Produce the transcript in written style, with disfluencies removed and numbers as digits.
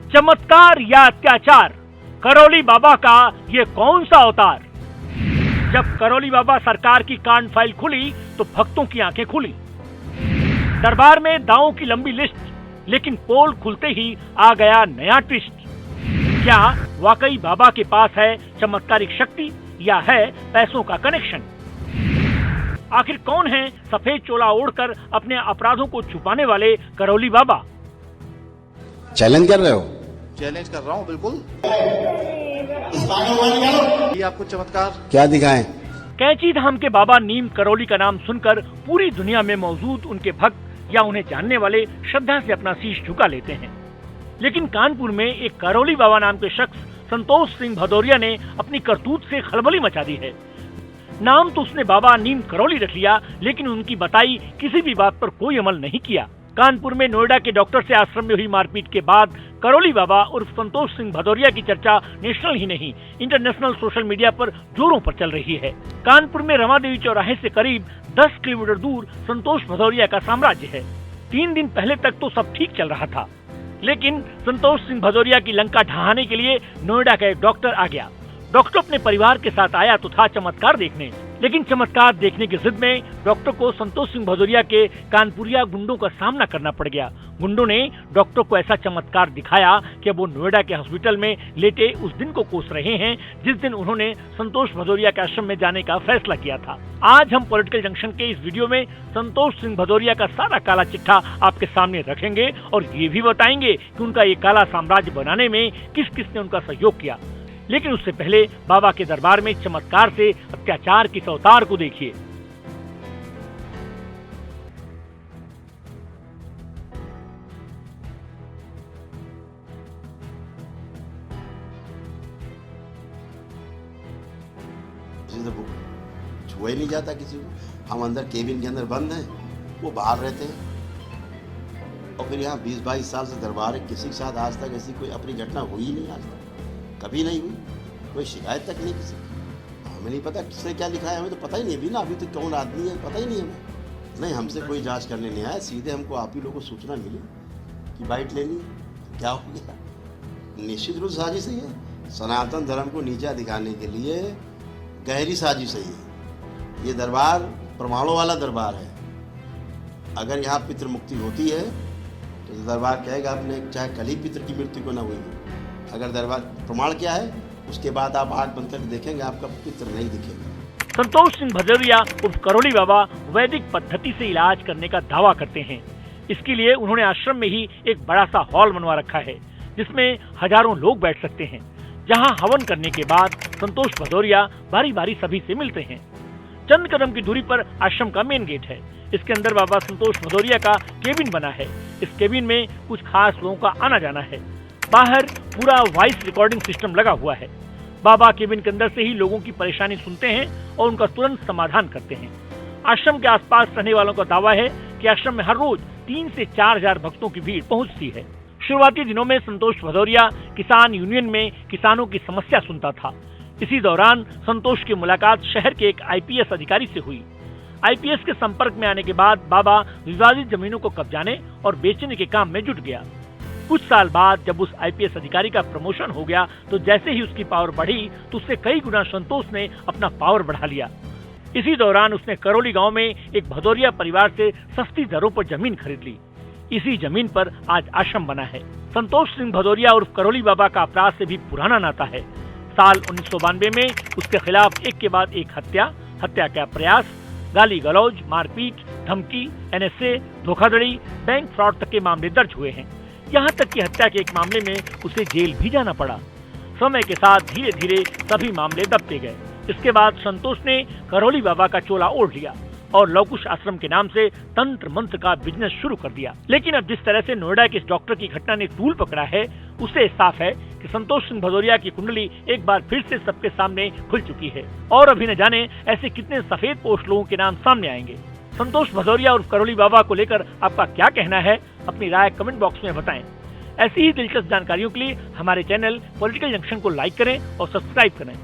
चमत्कार या अत्याचार, करौली बाबा का ये कौन सा अवतार। जब करौली बाबा सरकार की कांड फाइल खुली तो भक्तों की आंखें खुली। दरबार में दावों की लंबी लिस्ट, लेकिन पोल खुलते ही आ गया नया ट्विस्ट। क्या वाकई बाबा के पास है चमत्कारिक शक्ति या है पैसों का कनेक्शन? आखिर कौन है सफेद चोला ओढ़कर अपने अपराधों को छुपाने वाले करौली बाबा? चैलेंज कर रहे हो? चैलेंज कर रहा हूँ, बिल्कुल। ये आपको चमत्कार क्या दिखाएं? कैंची धाम के बाबा नीम करौली का नाम सुनकर पूरी दुनिया में मौजूद उनके भक्त या उन्हें जानने वाले श्रद्धा से अपना शीश झुका लेते हैं। लेकिन कानपुर में एक करौली बाबा नाम के शख्स संतोष सिंह भदौरिया ने अपनी करतूत से खलबली मचा दी है। नाम तो उसने बाबा नीम करौली रख लिया, लेकिन उनकी बताई किसी भी बात पर कोई अमल नहीं किया। कानपुर में नोएडा के डॉक्टर से आश्रम में हुई मारपीट के बाद करौली बाबा उर्फ संतोष सिंह भदौरिया की चर्चा नेशनल ही नहीं, इंटरनेशनल सोशल मीडिया पर जोरों पर चल रही है। कानपुर में रमादेवी चौराहे से करीब 10 किलोमीटर दूर संतोष भदौरिया का साम्राज्य है। 3 दिन पहले तक तो सब ठीक चल रहा था, लेकिन संतोष सिंह भदौरिया की लंका ढहाने के लिए नोएडा का एक डॉक्टर आ गया। डॉक्टर अपने परिवार के साथ आया तो था चमत्कार देखने, लेकिन चमत्कार देखने की जिद में डॉक्टर को संतोष सिंह भदौरिया के कानपुरिया गुंडों का सामना करना पड़ गया। गुंडों ने डॉक्टर को ऐसा चमत्कार दिखाया कि वो नोएडा के हॉस्पिटल में लेटे उस दिन को कोस रहे हैं जिस दिन उन्होंने संतोष भदौरिया के आश्रम में जाने का फैसला किया था। आज हम पॉलिटिकल जंक्शन के इस वीडियो में संतोष सिंह भदौरिया का सारा काला चिट्ठा आपके सामने रखेंगे और ये भी बताएंगे कि उनका ये काला साम्राज्य बनाने में किस किस ने उनका सहयोग किया। लेकिन उससे पहले बाबा के दरबार में चमत्कार से अत्याचार के इस अवतार को देखिए। छुआ ही नहीं जाता किसी को। हम अंदर केबिन के अंदर बंद हैं, वो बाहर रहते हैं। और फिर यहाँ 20-22 साल से दरबार है, किसी के साथ आज तक ऐसी कोई अपनी घटना हुई ही नहीं, आज तक कभी नहीं हुई, कोई शिकायत तक नहीं किसी की। हमें नहीं पता किसने क्या लिखा है, हमें तो पता ही नहीं अभी ना, अभी तो कौन आदमी है पता ही नहीं हमें। नहीं, हमसे कोई जांच करने नहीं आया, सीधे हमको आप ही लोगों को सूचना मिली कि बाइट लेनी है। क्या हो गया? निश्चित रूप साजिश ही है, सनातन धर्म को नीचा दिखाने के लिए गहरी साजिश है। ये दरबार प्रमाणों वाला दरबार है। अगर यहाँ पितृ मुक्ति होती है तो दरबार कहेगा आपने चाहे कल ही पितृ की मृत्यु को न हुई हो। अगर दरबार प्रमाण क्या है, उसके बाद आप आंख बंद करके देखेंगे आपका पितृ नहीं दिखेगा। संतोष सिंह भदौरिया उर्फ करौली बाबा वैदिक पद्धति से इलाज करने का दावा करते हैं। इसके लिए उन्होंने आश्रम में ही एक बड़ा सा हॉल बनवा रखा है जिसमें हजारों लोग बैठ सकते हैं, जहां हवन करने के बाद संतोष भदौरिया बारी बारी सभी से मिलते हैं। चंद कदम की दूरी पर आश्रम का मेन गेट है। इसके अंदर बाबा संतोष भदौरिया का केबिन बना है। इस केबिन में कुछ खास लोगों का आना जाना है। बाहर पूरा वॉइस रिकॉर्डिंग सिस्टम लगा हुआ है। बाबा केबिन के अंदर से ही लोगों की परेशानी सुनते हैं और उनका तुरंत समाधान करते हैं। आश्रम के आसपास रहने वालों का दावा है कि आश्रम में हर रोज 3 से 4 हजार भक्तों की भीड़ पहुंचती है। शुरुआती दिनों में संतोष भदौरिया किसान यूनियन में किसानों की समस्या सुनता था। इसी दौरान संतोष की मुलाकात शहर के एक IPS अधिकारी से हुई। IPS के संपर्क में आने के बाद बाबा विवादित जमीनों को कब्जाने और बेचने के काम में जुट गया। कुछ साल बाद जब उस IPS अधिकारी का प्रमोशन हो गया तो जैसे ही उसकी पावर बढ़ी तो उससे कई गुना संतोष ने अपना पावर बढ़ा लिया। इसी दौरान उसने करौली गांव में एक भदौरिया परिवार से सस्ती दरों पर जमीन खरीद ली। इसी जमीन पर आज आश्रम बना है। संतोष सिंह भदौरिया और करौली बाबा का अपराध से भी पुराना नाता है। साल 1992 में उसके खिलाफ एक के बाद एक हत्या का प्रयास, गाली गलौज, मारपीट, धमकी, NSA, धोखाधड़ी, बैंक फ्रॉड तक के मामले दर्ज हुए हैं। यहाँ तक कि हत्या के एक मामले में उसे जेल भी जाना पड़ा। समय के साथ धीरे धीरे सभी मामले दबते गए। इसके बाद संतोष ने करौली बाबा का चोला ओढ़ लिया और लवकुश आश्रम के नाम से तंत्र मंत्र का बिजनेस शुरू कर दिया। लेकिन अब जिस तरह से नोएडा के इस डॉक्टर की घटना ने तूल पकड़ा है, उससे साफ है कि संतोष सिंह भदौरिया की कुंडली एक बार फिर से सबके सामने खुल चुकी है और अभी न जाने ऐसे कितने सफेद पोस्ट लोगों के नाम सामने आएंगे। संतोष भदौरिया और करौली बाबा को लेकर आपका क्या कहना है, अपनी राय कमेंट बॉक्स में बताएं। ऐसी ही दिलचस्प जानकारियों के लिए हमारे चैनल पॉलिटिकल जंक्शन को लाइक करें और सब्सक्राइब करें।